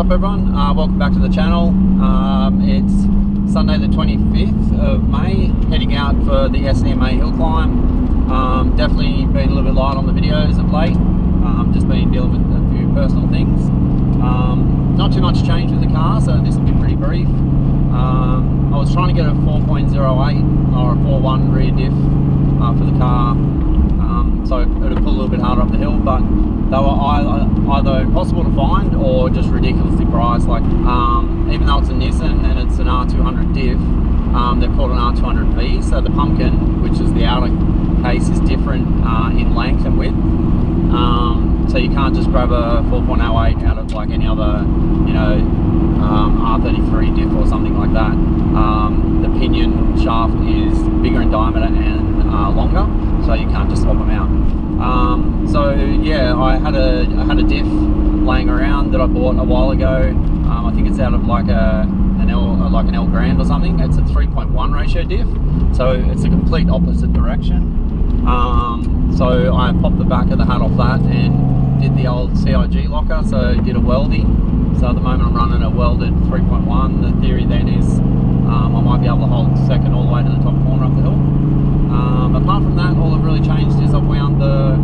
up everyone? Welcome back to the channel. It's Sunday the 25th of May, heading out for the SDMA Hillclimb. Definitely been a little bit light on the videos of late. Just been dealing with a few personal things. Not too much change with the car, so this will be pretty brief. I was trying to get a 4.08 or a 4.1 rear diff for the car, so it would pull a little bit harder up the hill, but they were either impossible to find or just ridiculously priced. Like, even though it's a Nissan and it's an R200 diff, they're called an R200V, so the pumpkin, which is the outer case, is different in length and width. So you can't just grab a 4.08 out of like any other, you know, R33 diff or something like that. The pinion shaft is bigger in diameter and longer, so you can't just swap them out. So yeah, I had a diff laying around that I bought a while ago. I think it's out of like an L Grand or something. It's a 3.1 ratio diff, so it's a complete opposite direction. So I popped the back of the hat off that and did the old CIG locker, so did a weldy. So at the moment I'm running a welded 3.1. The theory then is I might be able to hold second all the way to the top corner of the hill. Apart from that, all that really changed is I've wound the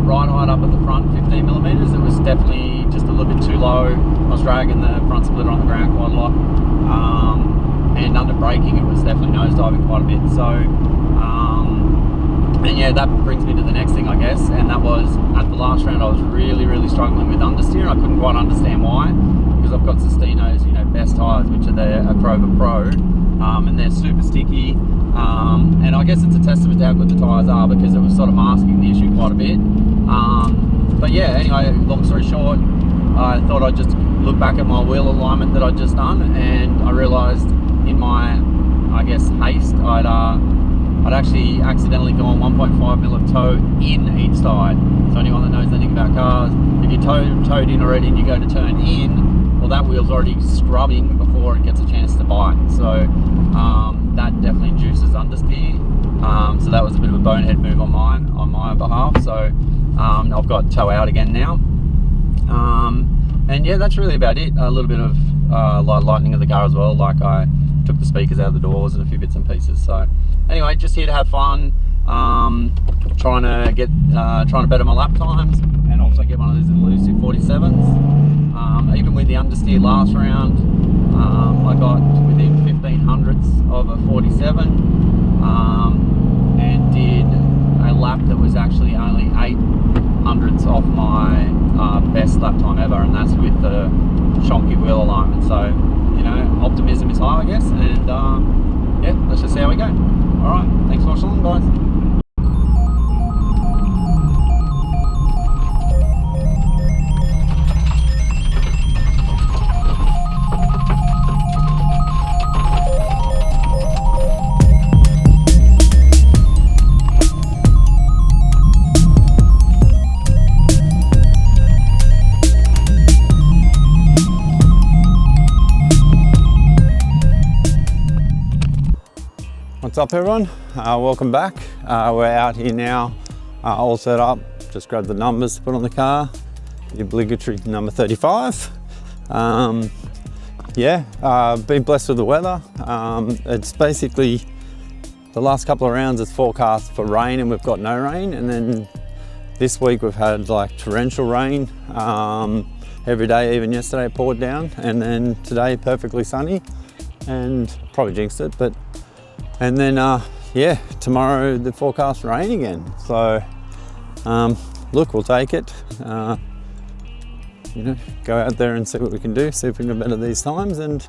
ride height up at the front 15mm. It was definitely just a little bit too low. I was dragging the front splitter on the ground quite a lot, and under braking it was definitely nosediving quite a bit. So and yeah, that brings me to the next thing, I guess, and that was at the last round I was really struggling with understeer, and I couldn't quite understand why, because I've got Sestino's, you know, best tyres, which are the Acroba Pro, and they're super sticky, and I guess it's a testament to how good the tyres are, because it was sort of masking the issue quite a bit. But yeah, anyway, long story short, I thought I'd just look back at my wheel alignment that I'd just done, and I realised in my, I guess, haste, I'd actually accidentally gone 1.5mm of toe in each side. So anyone that knows anything about cars, if you towed in already and you go to turn in, well, that wheel's already scrubbing before it gets a chance to bite. So that definitely induces understeer. So that was a bit of a bonehead move on my behalf. So I've got toe out again now. And yeah, that's really about it. A little bit of lightening of the car as well. Like I took the speakers out of the doors and a few bits and pieces. So anyway, just here to have fun, trying to better my lap times and also get one of these elusive 47s. Even with the understeer last round, I got within 1500ths of a 47, and did a lap that was actually only 800ths off my best lap time ever, and that's with the shonky wheel alignment. So, you know, optimism is high, I guess, and yeah, let's just see how we go. Alright, thanks for watching along, guys. What's up everyone? Welcome back. We're out here now, all set up. Just grabbed the numbers to put on the car. The obligatory number 35. Yeah, been blessed with the weather. It's basically the last couple of rounds it's forecast for rain and we've got no rain, and then this week we've had like torrential rain every day. Even yesterday it poured down, and then today perfectly sunny, and probably jinxed it, but and then yeah, tomorrow the forecast rain again. So look, we'll take it. You know, go out there and see what we can do, see if we can better these times. And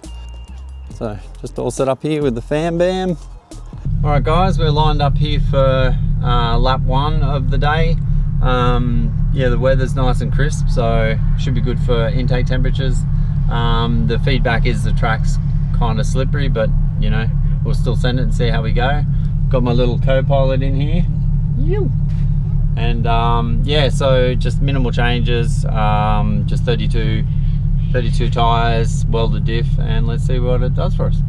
so just all set up here with the fan bam. All right guys, we're lined up here for lap 1 of the day. Yeah, the weather's nice and crisp, so should be good for intake temperatures. The feedback is the track's kind of slippery, but you know, we'll still send it and see how we go. Got my little co-pilot in here. And yeah, so just minimal changes, just 32 tires, welded diff, and let's see what it does for us.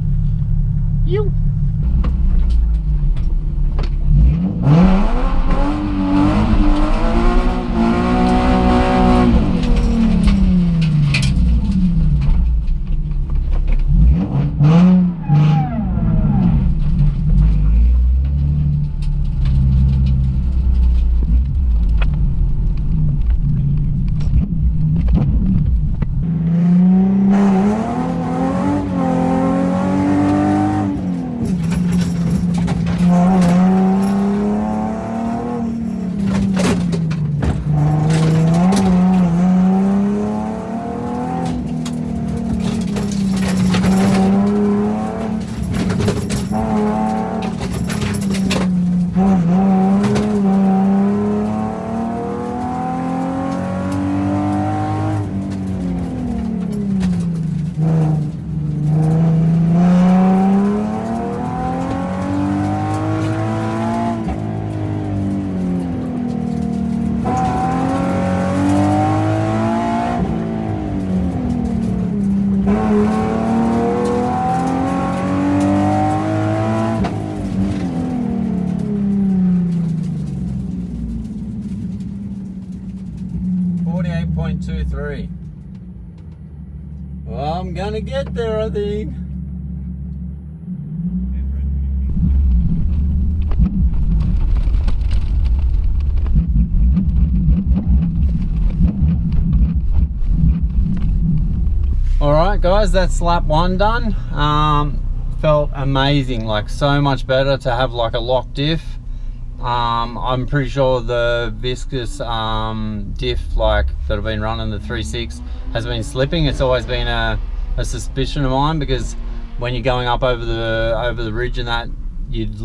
47.23. Well, I'm gonna get there, I think. Alright guys, that's lap 1 done. Felt amazing, like so much better to have like a lock diff. I'm pretty sure the viscous diff like that I've been running, the 3.6, has been slipping. It's always been a suspicion of mine, because when you're going up over the ridge and that,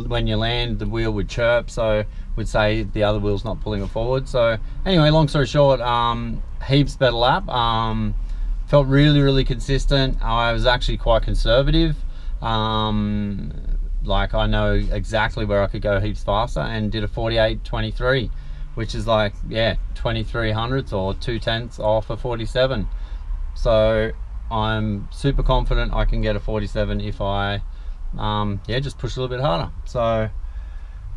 when you land, the wheel would chirp, so would say the other wheel's not pulling it forward. So anyway, long story short, heaps better lap. Felt really consistent. I was actually quite conservative. Like I know exactly where I could go heaps faster, and did a 48.23, which is like, yeah, 23 hundredths or 2/10 off a 47. So I'm super confident I can get a 47 if I yeah, just push a little bit harder. So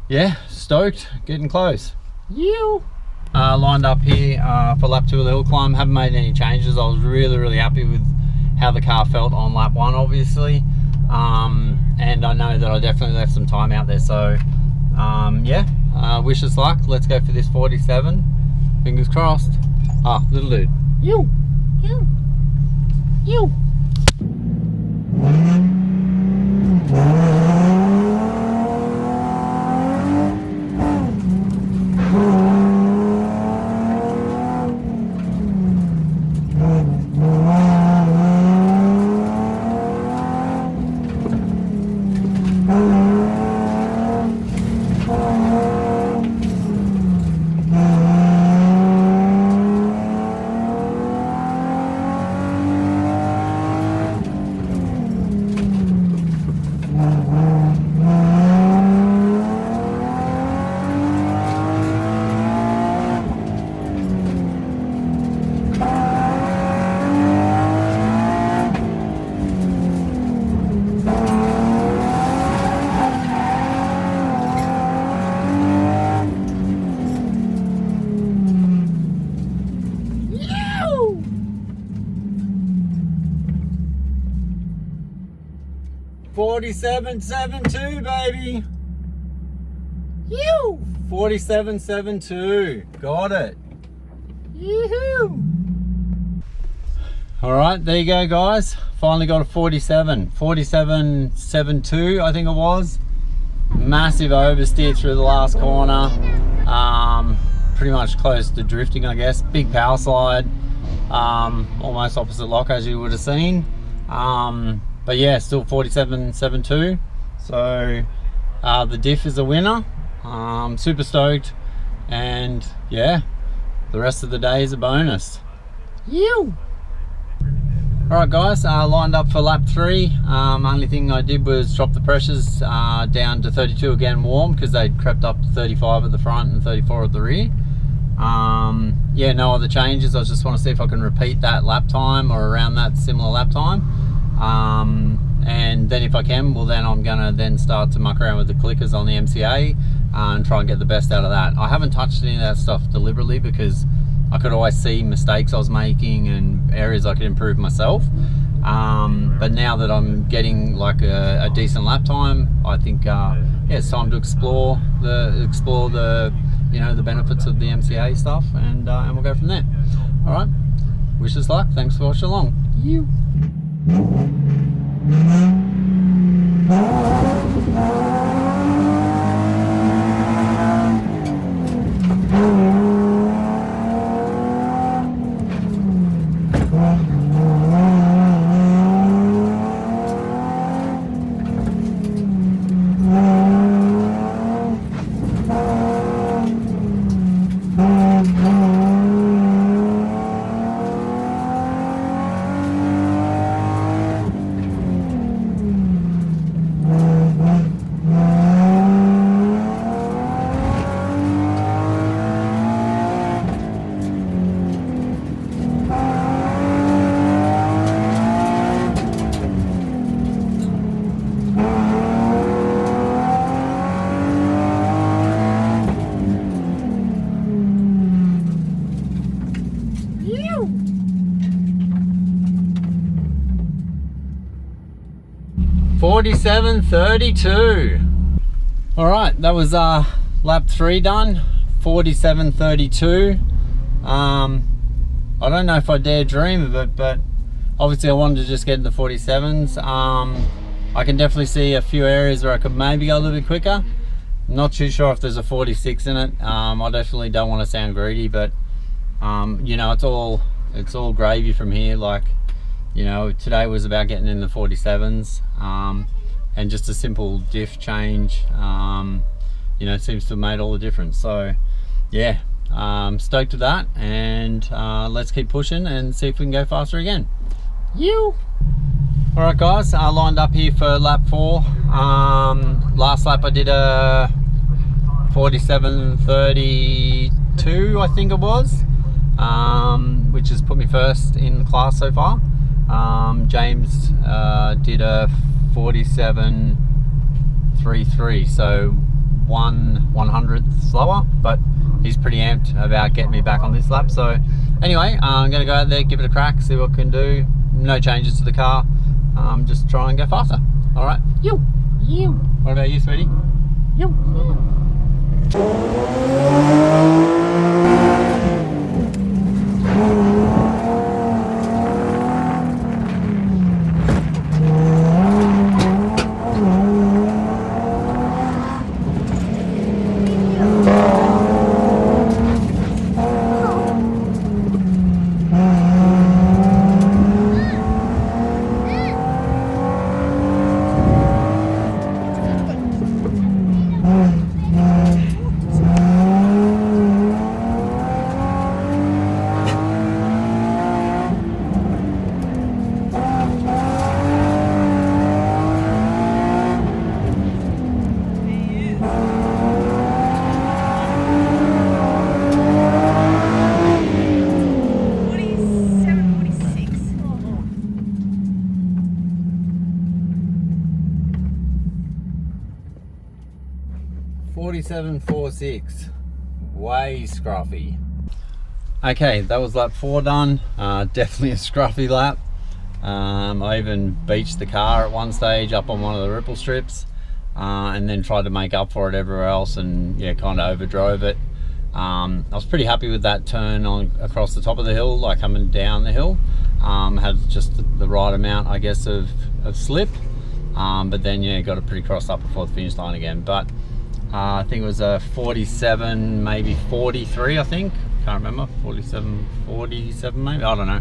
yeah, stoked, getting close. You lined up here for lap 2 of the hill climb. Haven't made any changes. I was really happy with how the car felt on lap 1, obviously, and I know that I definitely left some time out there. So yeah, wish us luck. Let's go for this 47. Fingers crossed. Ah, little dude. You. 47.72, baby. You 47.72. Got it. Yoo-hoo. All right, there you go, guys. Finally got a 47.72, I think it was. Massive oversteer through the last corner. Pretty much close to drifting, I guess. Big power slide. Almost opposite lock, as you would have seen. But yeah, still 47.72. So the diff is a winner. Super stoked, and yeah, the rest of the day is a bonus. You. Alright guys, lined up for lap 3. Only thing I did was drop the pressures down to 32 again, warm, because they'd crept up to 35 at the front and 34 at the rear. Yeah, no other changes. I just want to see if I can repeat that lap time or around that similar lap time. And then if I can, well then I'm gonna then start to muck around with the clickers on the MCA and try and get the best out of that. I haven't touched any of that stuff deliberately because I could always see mistakes I was making and areas I could improve myself. But now that I'm getting like a decent lap time, I think yeah, it's time to explore the you know, the benefits of the MCA stuff, and we'll go from there. All right, wish us luck. Thanks for watching along. You. 47.32. All right, that was lap 3 done, 47.32. I don't know if I dare dream of it, but obviously I wanted to just get in the 47s. I can definitely see a few areas where I could maybe go a little bit quicker. Not too sure if there's a 46 in it. I definitely don't want to sound greedy, but you know, it's all gravy from here. Like, you know, today was about getting in the 47s, and just a simple diff change, you know, seems to have made all the difference. So yeah, stoked with that, and let's keep pushing and see if we can go faster again. All right guys, I lined up here for lap 4. Last lap I did a 47.32, I think it was, which has put me first in the class so far. James did a 47.33, so 1/100th slower, but he's pretty amped about getting me back on this lap. So anyway, I'm gonna go out there, give it a crack, see what I can do. No changes to the car, just try and go faster. All right, what about you, sweetie? 47.46, way scruffy. Okay, that was lap 4 done. Definitely a scruffy lap. I even beached the car at one stage up on one of the ripple strips, and then tried to make up for it everywhere else, and yeah, kind of overdrove it. I was pretty happy with that turn across the top of the hill, like coming down the hill. Had just the right amount, I guess, of slip, but then yeah, got it pretty crossed up before the finish line again. But I think it was a 47, maybe 43, I think. Can't remember, 47, 47 maybe, I don't know.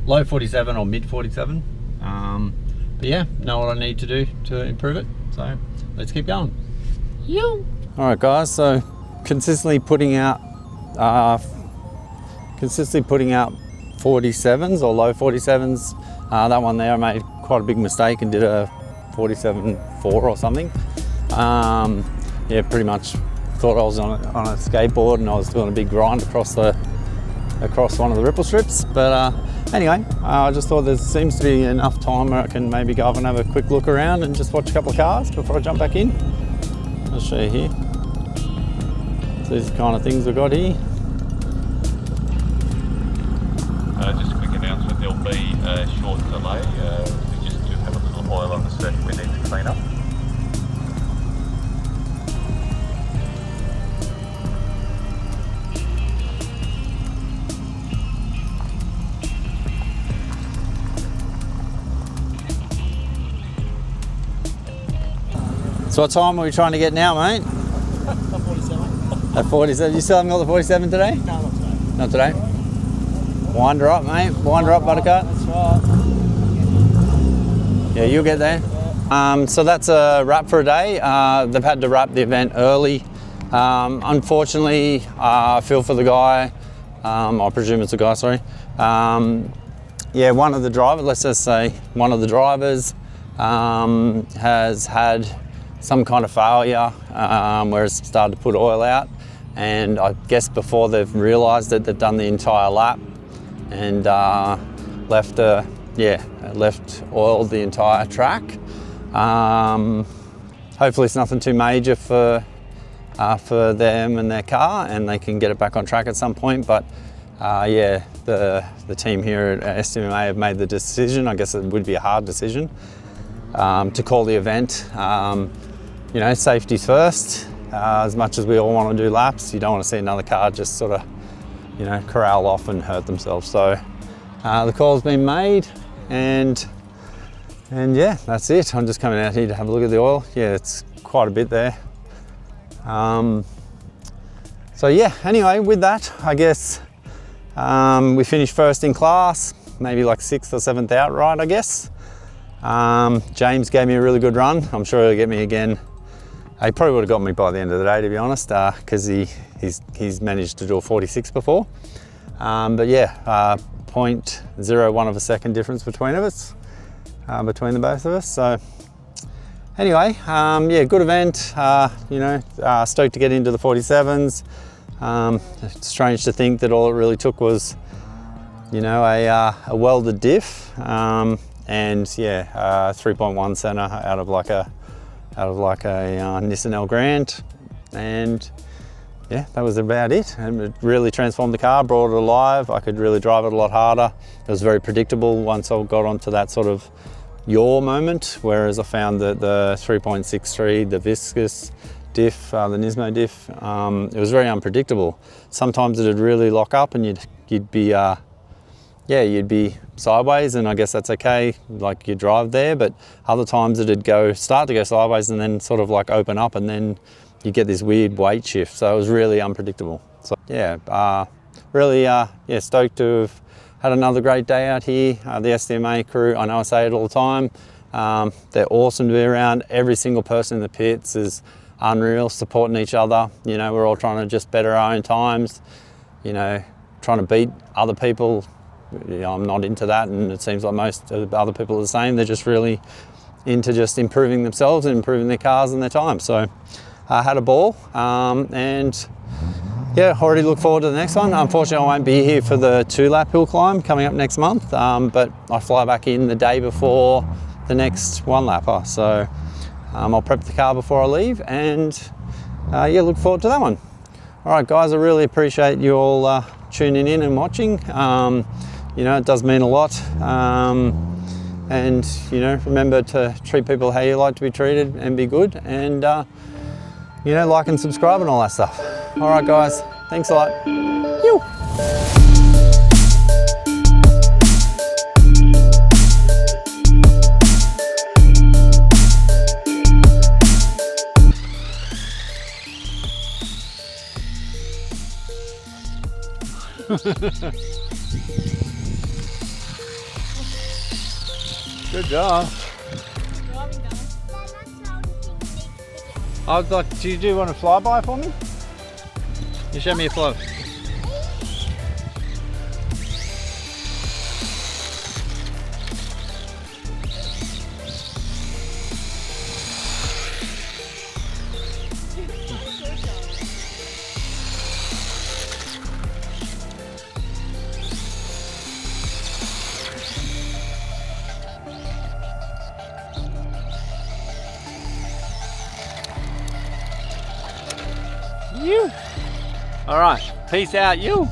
Low 47 or mid 47. But yeah, know what I need to do to improve it. So let's keep going. All right guys, so consistently putting out 47s or low 47s. That one there I made quite a big mistake and did a 47.4 or something. Yeah, pretty much thought I was on a skateboard and I was doing a big grind across one of the ripple strips. But anyway, I just thought there seems to be enough time where I can maybe go up and have a quick look around and just watch a couple of cars before I jump back in. I'll show you here. So these are the kind of things we've got here. Just a quick announcement, there'll be a short delay. We just do have a little oil on the circuit we need to clean up. So what time are we trying to get now, mate? 47. At 47. You still haven't got the 47 today? No, not today. Not today? Wind her up, mate. Wind her up, Buttercup. That's right. Yeah, you'll get there. Yeah. So that's a wrap for a day. They've had to wrap the event early. Unfortunately, I feel for the guy. I presume it's a guy, sorry. Yeah, one of the drivers, let's just say one of the drivers has had some kind of failure where it's started to put oil out, and I guess before they've realised that they've done the entire lap and left oiled the entire track. Hopefully it's nothing too major for them and their car, and they can get it back on track at some point. But yeah, the team here at SDMA have made the decision. I guess it would be a hard decision. to call the event. You know, safety's first. As much as we all want to do laps, you don't want to see another car just sort of, you know, corral off and hurt themselves. So the call's been made, and yeah, that's it. I'm just coming out here to have a look at the oil. Yeah, it's quite a bit there. So yeah, anyway, with that, I guess we finished first in class, maybe like 6th or 7th outright, I guess. James gave me a really good run. I'm sure he'll get me again. He probably would have got me by the end of the day, to be honest, because he's managed to do a 46 before. But yeah, 0.01 of a second difference between us, between the both of us. So anyway, yeah, good event. You know, stoked to get into the 47s. It's strange to think that all it really took was, you know, a welded diff, and yeah, 3.1 center out of like a Nissan L Grand, and yeah, that was about it. And it really transformed the car, brought it alive. I could really drive it a lot harder. It was very predictable once I got onto that sort of yaw moment, whereas I found that the 3.63, the viscous diff, the Nismo diff, it was very unpredictable. Sometimes it'd really lock up and you'd be you'd be sideways, and I guess that's okay, like you drive there, but other times it'd start to go sideways and then sort of like open up, and then you get this weird weight shift. So it was really unpredictable. So yeah, really yeah, stoked to have had another great day out here. The SDMA crew, I know I say it all the time, they're awesome to be around. Every single person in the pits is unreal, supporting each other. You know, we're all trying to just better our own times, you know, trying to beat other people. You know, I'm not into that, and it seems like most of the other people are the same. They're just really into just improving themselves and improving their cars and their time. So I had a ball, and yeah, already look forward to the next one. Unfortunately, I won't be here for the 2-lap hill climb coming up next month, but I fly back in the day before the next 1-lapper. So I'll prep the car before I leave, and yeah, look forward to that one. All right, guys, I really appreciate you all tuning in and watching. You know, it does mean a lot. And, you know, remember to treat people how you like to be treated and be good. And, you know, like and subscribe and all that stuff. All right, guys, thanks a lot. Yoo. Good job. I was like, do you want a flyby for me? You show me a fly. You. All right, peace out, you.